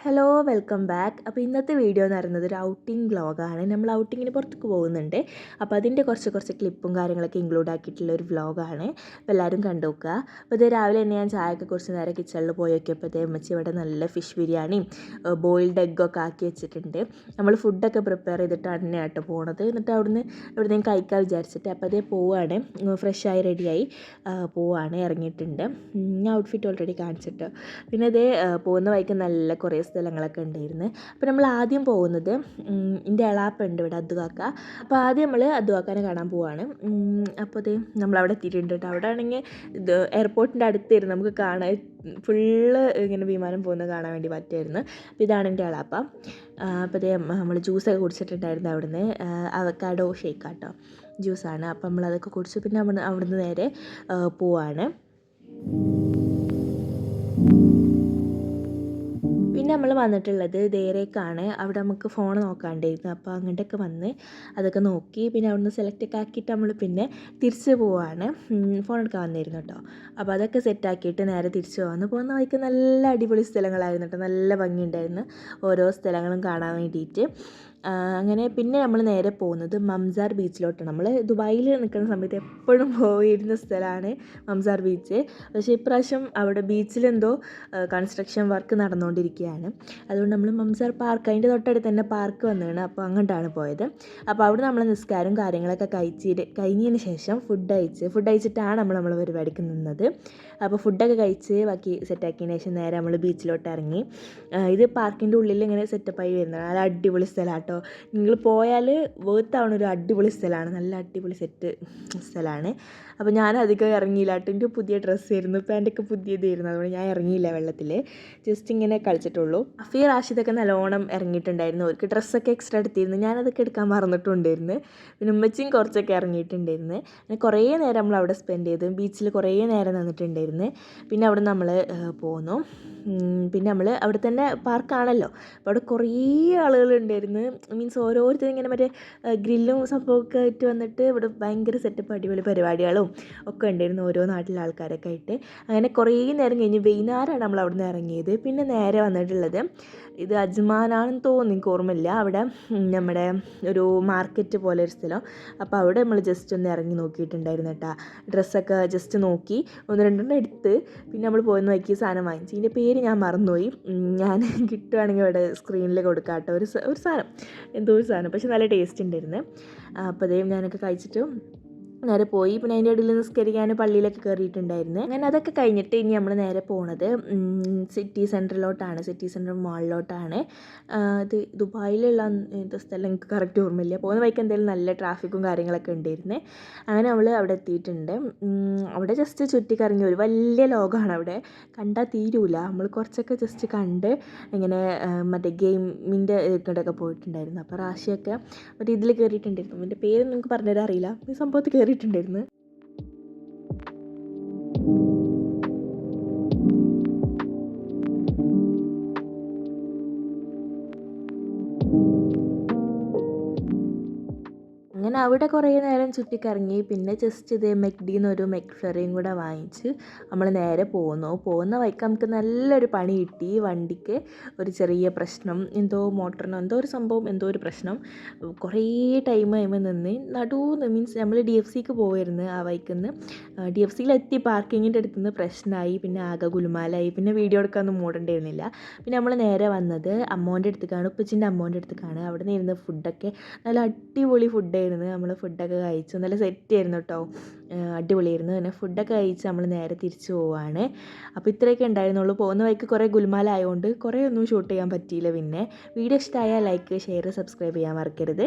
Hello welcome back. അപ്പോൾ ഇന്നത്തെ video എന്ന് പറയുന്നത് ഒരു ഔട്ടിംഗ് വ്ളോഗാണ്. നമ്മൾ ഔട്ടിങ്ങിന് പുറത്തേക്ക് പോകുന്നുണ്ട്. അപ്പോൾ അതിൻ്റെ കുറച്ച് ക്ലിപ്പും കാര്യങ്ങളൊക്കെ ഇൻക്ലൂഡ് ആക്കിയിട്ടുള്ള ഒരു വ്ളോഗാണ്. അപ്പോൾ എല്ലാവരും കണ്ടു നോക്കുക. അപ്പോൾ ഇത് രാവിലെ തന്നെ ഞാൻ ചായയൊക്കെ കുറച്ച് നേരം കിച്ചണിൽ പോയി നോക്കിയപ്പോൾ അമ്മച്ചി ഇവിടെ നല്ല ഫിഷ് ബിരിയാണിയും ബോയിൽഡ് എഗ്ഗൊക്കെ ആക്കി വെച്ചിട്ടുണ്ട്. നമ്മൾ ഫുഡൊക്കെ പ്രിപ്പയർ ചെയ്തിട്ടാണ് തന്നെ ആട്ടോ പോകുന്നത്. എന്നിട്ട് എവിടുന്നേലും കഴിക്കാൻ വിചാരിച്ചിട്ട് അപ്പോൾ അതേ പോവുകയാണ്. ഫ്രഷായി റെഡിയായി പോവുകയാണ്, ഇറങ്ങിയിട്ടുണ്ട്. ഞാൻ ഔട്ട്ഫിറ്റ് ഓൾറെഡി കാണിച്ചിട്ട് പിന്നെ അതേ പോകുന്ന വഴിക്ക് നല്ല കുറേ സ്ഥലങ്ങളൊക്കെ ഉണ്ടായിരുന്നു. അപ്പോൾ നമ്മൾ ആദ്യം പോകുന്നത് എൻ്റെ എളാപ്പുണ്ട് ഇവിടെ, അദ്ദുകാക്ക. അപ്പോൾ ആദ്യം നമ്മൾ അദ്ദുകാക്കാനെ കാണാൻ പോവാണ്. അപ്പോൾ അത് നമ്മളവിടെ എത്തിയിട്ടുണ്ട് കേട്ടോ. അവിടെ ആണെങ്കിൽ ഇത് എയർപോർട്ടിൻ്റെ അടുത്തായിരുന്നു, നമുക്ക് കാണാൻ ഫുള്ള് ഇങ്ങനെ വിമാനം പോകുന്നത് കാണാൻ വേണ്ടി പറ്റുമായിരുന്നു. അപ്പോൾ ഇതാണ് എൻ്റെ എളാപ്പ. അപ്പോൾ അതേ നമ്മൾ ജ്യൂസൊക്കെ കുടിച്ചിട്ടുണ്ടായിരുന്നു അവിടുന്ന്, അവക്കാഡോ ഷേക്കാട്ടോ ജ്യൂസാണ്. അപ്പോൾ നമ്മളതൊക്കെ കുടിച്ചു. പിന്നെ അവിടുന്ന് നേരെ പോവാണ്. പിന്നെ നമ്മൾ വന്നിട്ടുള്ളത് ദേരേക്കാണ്. അവിടെ നമുക്ക് ഫോൺ നോക്കാണ്ടായിരുന്നു. അപ്പോൾ അങ്ങോട്ടൊക്കെ വന്ന് അതൊക്കെ നോക്കി പിന്നെ അവിടുന്ന് സെലക്റ്റൊക്കെ ആക്കിയിട്ട് നമ്മൾ പിന്നെ തിരിച്ച് പോവാണ്. ഫോൺ എടുക്കാൻ വന്നിരുന്നു കേട്ടോ. അപ്പോൾ അതൊക്കെ സെറ്റാക്കിയിട്ട് നേരെ തിരിച്ച് പോകുന്ന വഴിക്ക് നല്ല അടിപൊളി സ്ഥലങ്ങളായിരുന്നു കേട്ടോ. നല്ല ഭംഗിയുണ്ടായിരുന്നു ഓരോ സ്ഥലങ്ങളും കാണാൻ വേണ്ടിയിട്ട്. അങ്ങനെ പിന്നെ നമ്മൾ നേരെ പോകുന്നത് മംസാർ ബീച്ചിലോട്ടാണ്. നമ്മൾ ദുബായിൽ നിൽക്കുന്ന സമയത്ത് എപ്പോഴും പോയിരുന്ന സ്ഥലമാണ് മംസാർ ബീച്ച്. പക്ഷേ ഇപ്രാവശ്യം അവിടെ ബീച്ചിലെന്തോ കൺസ്ട്രക്ഷൻ വർക്ക് നടന്നുകൊണ്ടിരിക്കുകയാണ്. അതുകൊണ്ട് നമ്മൾ മംസാർ പാർക്ക്, അതിൻ്റെ തൊട്ടടുത്ത് തന്നെ പാർക്ക് വന്നതാണ്. അപ്പോൾ അങ്ങോട്ടാണ് പോയത്. അപ്പോൾ അവിടെ നമ്മൾ നിസ്കാരം കാര്യങ്ങളൊക്കെ കഴിഞ്ഞതിന് ശേഷം ഫുഡ് കഴിച്ചിട്ടാണ് നമ്മൾ പരിപാടിക്ക് നിന്നത്. അപ്പോൾ ഫുഡൊക്കെ കഴിച്ച് ബാക്കി സെറ്റാക്കിയതിന് ശേഷം നേരെ നമ്മൾ ബീച്ചിലോട്ട് ഇറങ്ങി. ഇത് പാർക്കിൻ്റെ ഉള്ളിൽ ഇങ്ങനെ സെറ്റപ്പായി വരുന്നതാണ്. നല്ല അടിപൊളി സ്ഥലമാണ് കേട്ടോ. നിങ്ങൾ പോയാൽ വേർത്താവണ ഒരു അടിപൊളി സ്ഥലമാണ്, നല്ല അടിപൊളി സ്ഥലമാണ്. അപ്പോൾ ഞാൻ അധികം ഇറങ്ങിയില്ല കേട്ടോ. എൻ്റെ പുതിയ ഡ്രസ്സായിരുന്നു, പാൻറ്റൊക്കെ പുതിയതായിരുന്നു. അതുകൊണ്ട് ഞാൻ ഇറങ്ങിയില്ല വെള്ളത്തിൽ, ജസ്റ്റ് ഇങ്ങനെ കളിച്ചിട്ടുള്ളൂ. അഫീർ റാഷിദൊക്കെ നല്ലോണം ഇറങ്ങിയിട്ടുണ്ടായിരുന്നു. അവർക്ക് ഡ്രസ്സൊക്കെ എക്സ്ട്രാ എടുത്തിരുന്നു, ഞാനതൊക്കെ എടുക്കാൻ മറന്നിട്ടുണ്ടായിരുന്നു. പിന്നെ ഉമ്മച്ചിയും കുറച്ചൊക്കെ ഇറങ്ങിയിട്ടുണ്ടായിരുന്നു. പിന്നെ കുറേ നേരം നമ്മൾ അവിടെ സ്പെൻഡ് ചെയ്തു, ബീച്ചിൽ കുറേ നേരം നിന്നിട്ടുണ്ടായിരുന്നു. പിന്നെ അവിടെ നമ്മൾ പോന്നു. പിന്നെ നമ്മൾ അവിടെ തന്നെ പാർക്കാണല്ലോ, അപ്പോൾ അവിടെ കുറേ ആളുകളുണ്ടായിരുന്നു. മീൻസ് ഓരോരുത്തരും ഇങ്ങനെ മറ്റേ ഗ്രില്ലും സംഭവമൊക്കെ ആയിട്ട് വന്നിട്ട് ഇവിടെ ഭയങ്കര സെറ്റപ്പ് അടിപൊളി പരിപാടികളും ഒക്കെ ഉണ്ടായിരുന്നു, ഓരോ നാട്ടിലെ ആൾക്കാരൊക്കെ ആയിട്ട്. അങ്ങനെ കുറേ നേരം കഴിഞ്ഞ് വൈകുന്നേരമാണ് നമ്മൾ അവിടെ നിന്ന് ഇറങ്ങിയത്. പിന്നെ നേരെ വന്നിട്ടുള്ളത് ഇത് അജ്മാനാണെന്ന് തോന്നുന്നു, എനിക്ക് ഓർമ്മയില്ല. അവിടെ നമ്മുടെ ഒരു മാർക്കറ്റ് പോലെ ഒരു സ്ഥലം. അപ്പോൾ അവിടെ നമ്മൾ ജസ്റ്റ് ഒന്ന് ഇറങ്ങി നോക്കിയിട്ടുണ്ടായിരുന്നു കേട്ടോ. ഡ്രസ്സൊക്കെ ജസ്റ്റ് നോക്കി, ഒന്ന് രണ്ടെണ്ണം എടുത്ത് പിന്നെ നമ്മൾ പോയെന്ന് നോക്കി സാധനം വാങ്ങിച്ചു. ഇതിൻ്റെ പേര് ഞാൻ മറന്നുപോയി. ഞാൻ കിട്ടുകയാണെങ്കിൽ ഇവിടെ സ്ക്രീനിൽ കൊടുക്കാം കേട്ടോ. ഒരു സാധനം, എന്തോ ഒരു സാധനം, പക്ഷെ നല്ല ടേസ്റ്റ് ഉണ്ടായിരുന്നു. അപ്പോൾ അതേ ഞാനൊക്കെ കഴിച്ചിട്ട് നേരെ പോയി. പിന്നെ അതിൻ്റെ ഇടയിൽ നിസ്കരിക്കാൻ പള്ളിയിലൊക്കെ കയറിയിട്ടുണ്ടായിരുന്നു. അങ്ങനെ അതൊക്കെ കഴിഞ്ഞിട്ട് ഇനി നമ്മൾ നേരെ പോണത് സിറ്റി സെൻറ്റർ മാളിലോട്ടാണ്. ഇത് ദുബായിലുള്ള സ്ഥലം എനിക്ക് കറക്റ്റ് ഓർമ്മയില്ല. പോകുന്ന വഴിക്ക് എന്തായാലും നല്ല ട്രാഫിക്കും കാര്യങ്ങളൊക്കെ ഉണ്ടായിരുന്നു. അങ്ങനെ നമ്മൾ അവിടെ എത്തിയിട്ടുണ്ട്. അവിടെ ജസ്റ്റ് ചുറ്റിക്കറങ്ങി, ഒരു വലിയ ലോകമാണ് അവിടെ, കണ്ടാൽ തീരൂല. നമ്മൾ കുറച്ചൊക്കെ ജസ്റ്റ് കണ്ട് ഇങ്ങനെ മറ്റേ ഗെയിമിൻ്റെ ഇങ്ങോട്ടൊക്കെ പോയിട്ടുണ്ടായിരുന്നു. അപ്പോൾ റാഷിയൊക്കെ മറ്റേ ഇതിൽ കയറിയിട്ടുണ്ടായിരുന്നു. എൻ്റെ പേര് നിങ്ങൾക്ക് പറഞ്ഞുതരാൻ അറിയില്ല, ഈ സംഭവത്തിൽ കയറിയിട്ടുണ്ടായിരുന്നു. അങ്ങനെ അവിടെ കുറേ നേരം ചുറ്റിക്കറങ്ങി. പിന്നെ ജസ്റ്റ് ഇത് മെക്ഡിന്ന് ഒരു മെക്ഫ്ലറിയും കൂടെ വാങ്ങിച്ച് നമ്മൾ നേരെ പോകുന്ന വഴിക്ക് നമുക്ക് നല്ലൊരു പണി കിട്ടി. വണ്ടിക്ക് ഒരു ചെറിയ പ്രശ്നം, എന്തോ മോട്ടറിനോ എന്തോ ഒരു സംഭവം, എന്തോ ഒരു പ്രശ്നം. കുറേ ടൈം നിന്ന് നടുവെന്ന്, മീൻസ് നമ്മൾ DFCക്ക് പോയിരുന്നു. ആ വഴിക്കുന്ന് DFCയിലെത്തി പാർക്കിങ്ങിൻ്റെ അടുത്തുനിന്ന് പ്രശ്നമായി. പിന്നെ ആകെ ഗുലുമാലായി. പിന്നെ വീഡിയോ എടുക്കാനൊന്നും മൂടേണ്ടിയിരുന്നില്ല. പിന്നെ നമ്മൾ നേരെ വന്നത് അമ്മോൻ്റെ അടുത്തേക്കാണ്, ഉപ്പച്ചിൻ്റെ അമ്മോൻ്റെ അടുത്തേക്കാണ്. അവിടെ നിന്ന് ഇരുന്ന് ഫുഡൊക്കെ നല്ല അടിപൊളി ഫുഡായിരുന്നു. നമ്മൾ ഫുഡൊക്കെ കഴിച്ചു, നല്ല സെറ്റ് ആയിരുന്നു കേട്ടോ, അടിപൊളിയായിരുന്നു. പിന്നെ ഫുഡൊക്കെ കഴിച്ച് നമ്മൾ നേരെ തിരിച്ചു പോവാണ്. അപ്പോൾ ഇത്രയൊക്കെ ഉണ്ടായിരുന്നുള്ളൂ. പോകുന്ന വഴിക്ക് കുറേ ഗുൽമാലായതുകൊണ്ട് കുറേ ഒന്നും ഷൂട്ട് ചെയ്യാൻ പറ്റിയില്ല. പിന്നെ വീഡിയോ ഇഷ്ടമായാൽ ലൈക്ക്, ഷെയർ, സബ്സ്ക്രൈബ് ചെയ്യാൻ മറക്കരുത്.